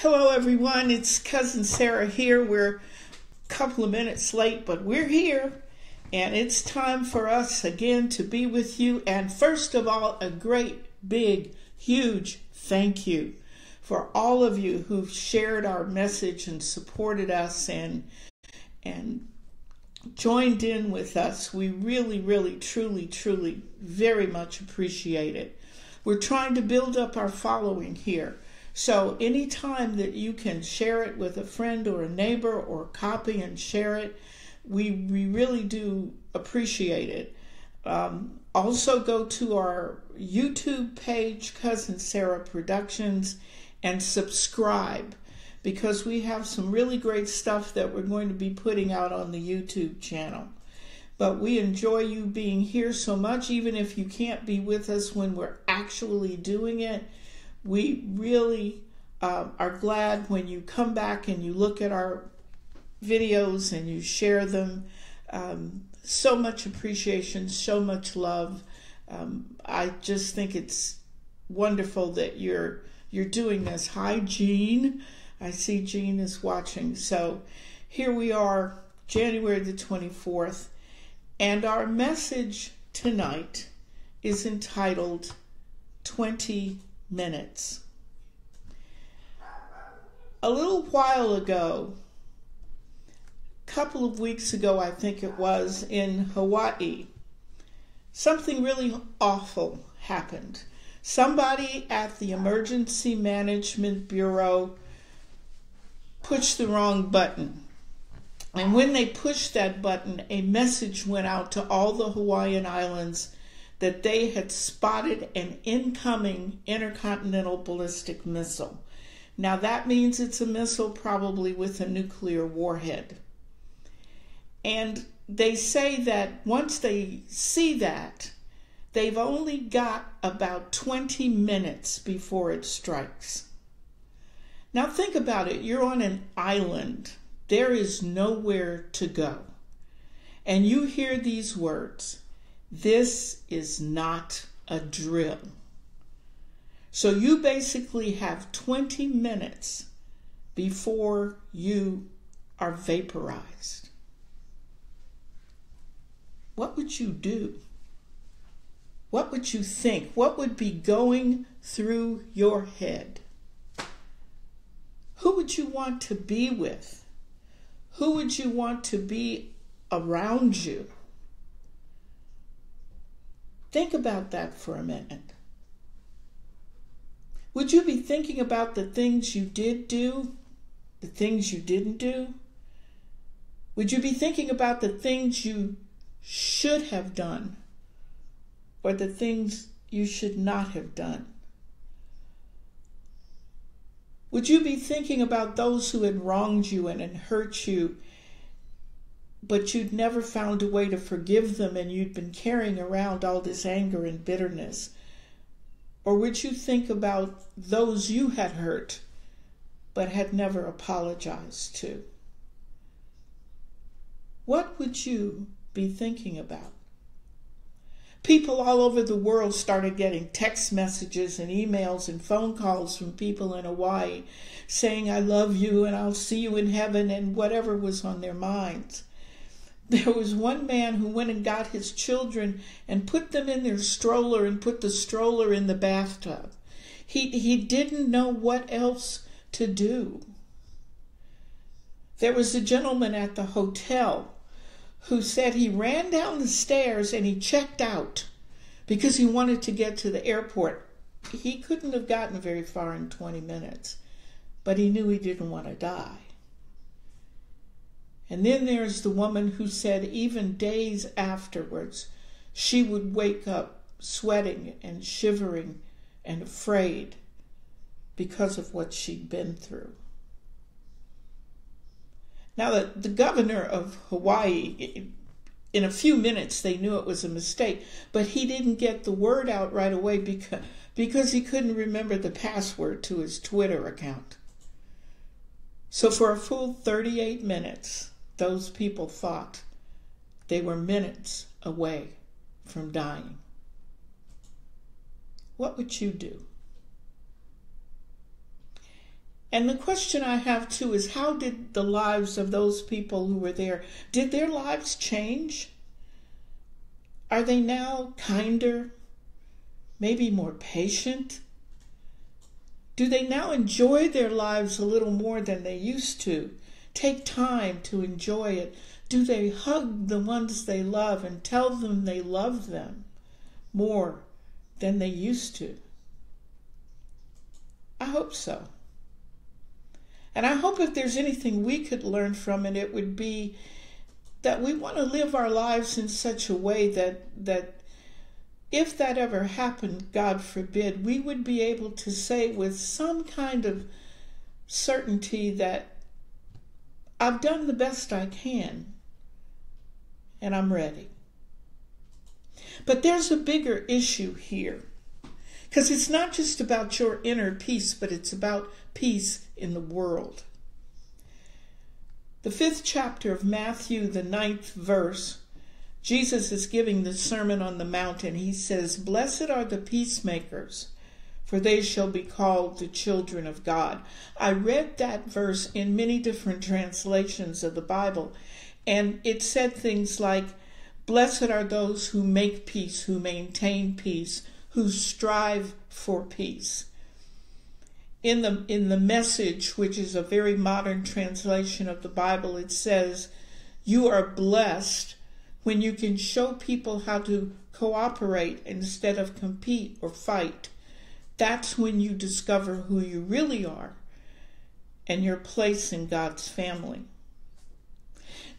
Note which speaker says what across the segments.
Speaker 1: Hello everyone, it's Cousin Sarah here. We're a couple of minutes late, but we're here. And it's time for us again to be with you. And first of all, a great, big, huge thank you for all of you who've shared our message and supported us and joined in with us. We really, truly, very much appreciate it. We're trying to build up our following here. So anytime that you can share it with a friend or a neighbor or copy and share it, we really do appreciate it. Also go to our YouTube page, Cousin Sarah Productions, and subscribe, because we have some really great stuff that we're going to be putting out on the YouTube channel. But we enjoy you being here so much, even if you can't be with us when we're actually doing it. We really are glad when you come back and you look at our videos and you share them. So much appreciation, so much love. I just think it's wonderful that you're doing this. Hi, Jean. I see Jean is watching. So here we are, January the 24th, and our message tonight is entitled 20 Minutes. A little while ago, a couple of weeks ago, I think it was, in Hawaii, something really awful happened. Somebody at the Emergency Management Bureau pushed the wrong button. And when they pushed that button, a message went out to all the Hawaiian Islands that they had spotted an incoming intercontinental ballistic missile. Now that means it's a missile probably with a nuclear warhead. And they say that once they see that, they've only got about 20 minutes before it strikes. Now think about it. You're on an island. There is nowhere to go. And you hear these words, "This is not a drill." So you basically have 20 minutes before you are vaporized. What would you do? What would you think? What would be going through your head? Who would you want to be with? Who would you want to be around you? Think about that for a minute. Would you be thinking about the things you did do, the things you didn't do? Would you be thinking about the things you should have done, or the things you should not have done? Would you be thinking about those who had wronged you and had hurt you, but you'd never found a way to forgive them and you'd been carrying around all this anger and bitterness? Or would you think about those you had hurt but had never apologized to? What would you be thinking about? People all over the world started getting text messages and emails and phone calls from people in Hawaii saying, "I love you and I'll see you in heaven," and whatever was on their minds. There was one man who went and got his children and put them in their stroller and put the stroller in the bathtub. He didn't know what else to do. There was a gentleman at the hotel who said he ran down the stairs and he checked out because he wanted to get to the airport. He couldn't have gotten very far in 20 minutes, but he knew he didn't want to die. And then there's the woman who said even days afterwards, she would wake up sweating and shivering and afraid because of what she'd been through. Now, the governor of Hawaii, in a few minutes, they knew it was a mistake, but he didn't get the word out right away because he couldn't remember the password to his Twitter account. So for a full 38 minutes, those people thought they were minutes away from dying. What would you do? And the question I have too is, how did the lives of those people who were there, did their lives change? Are they now kinder, maybe more patient? Do they now enjoy their lives a little more than they used to? Take time to enjoy it. Do they hug the ones they love and tell them they love them more than they used to? I hope so. And I hope if there's anything we could learn from it, it would be that we want to live our lives in such a way that if that ever happened, God forbid, we would be able to say with some kind of certainty that I've done the best I can and I'm ready. But there's a bigger issue here, because it's not just about your inner peace, but it's about peace in the world. The 5th chapter of Matthew, the 9th verse, Jesus is giving the Sermon on the Mount, and he says, "Blessed are the peacemakers, for they shall be called the children of God." I read that verse in many different translations of the Bible, and it said things like, "Blessed are those who make peace, who maintain peace, who strive for peace." In the Message, which is a very modern translation of the Bible, it says, "You are blessed when you can show people how to cooperate instead of compete or fight. That's when you discover who you really are and your place in God's family."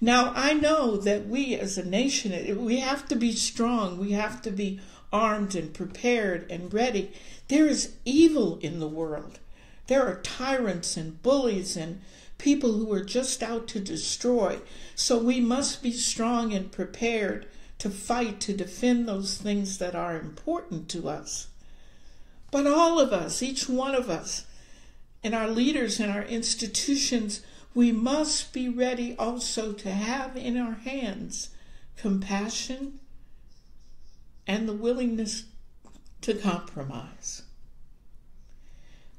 Speaker 1: Now, I know that we as a nation, we have to be strong. We have to be armed and prepared and ready. There is evil in the world. There are tyrants and bullies and people who are just out to destroy. So we must be strong and prepared to fight, to defend those things that are important to us. But all of us, each one of us, and our leaders and our institutions, we must be ready also to have in our hands compassion and the willingness to compromise.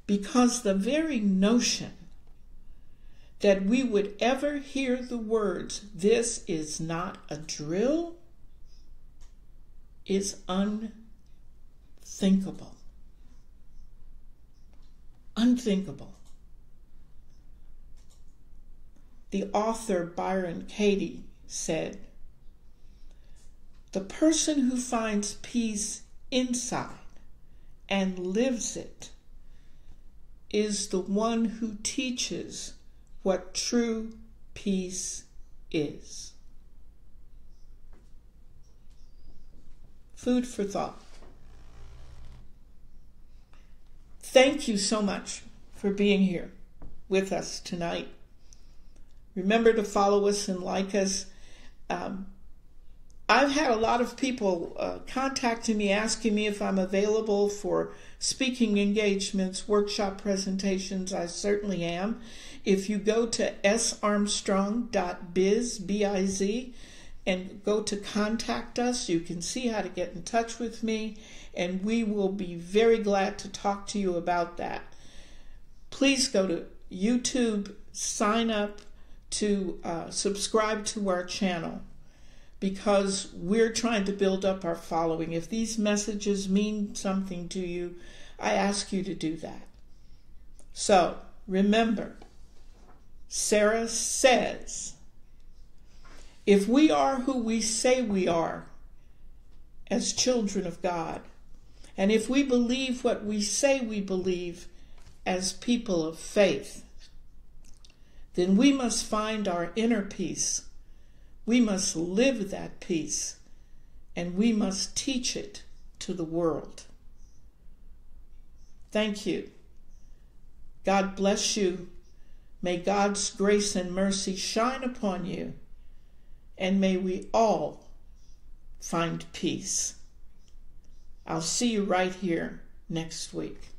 Speaker 1: Because the very notion that we would ever hear the words, "This is not a drill," is unthinkable. Unthinkable. The author Byron Katie said, "The person who finds peace inside and lives it is the one who teaches what true peace is." Food for thought. Thank you so much for being here with us tonight. Remember to follow us and like us. I've had a lot of people contacting me, asking me if I'm available for speaking engagements, workshop presentations. I certainly am. If you go to sarmstrong.biz, B-I-Z, and go to contact us, you can see how to get in touch with me, and we will be very glad to talk to you about that. Please go to YouTube, sign up to subscribe to our channel, because we're trying to build up our following. If these messages mean something to you, I ask you to do that. So, remember, Sara says, if we are who we say we are as children of God, and if we believe what we say we believe as people of faith, then we must find our inner peace. We must live that peace, and we must teach it to the world. Thank you. God bless you. May God's grace and mercy shine upon you, and may we all find peace. I'll see you right here next week.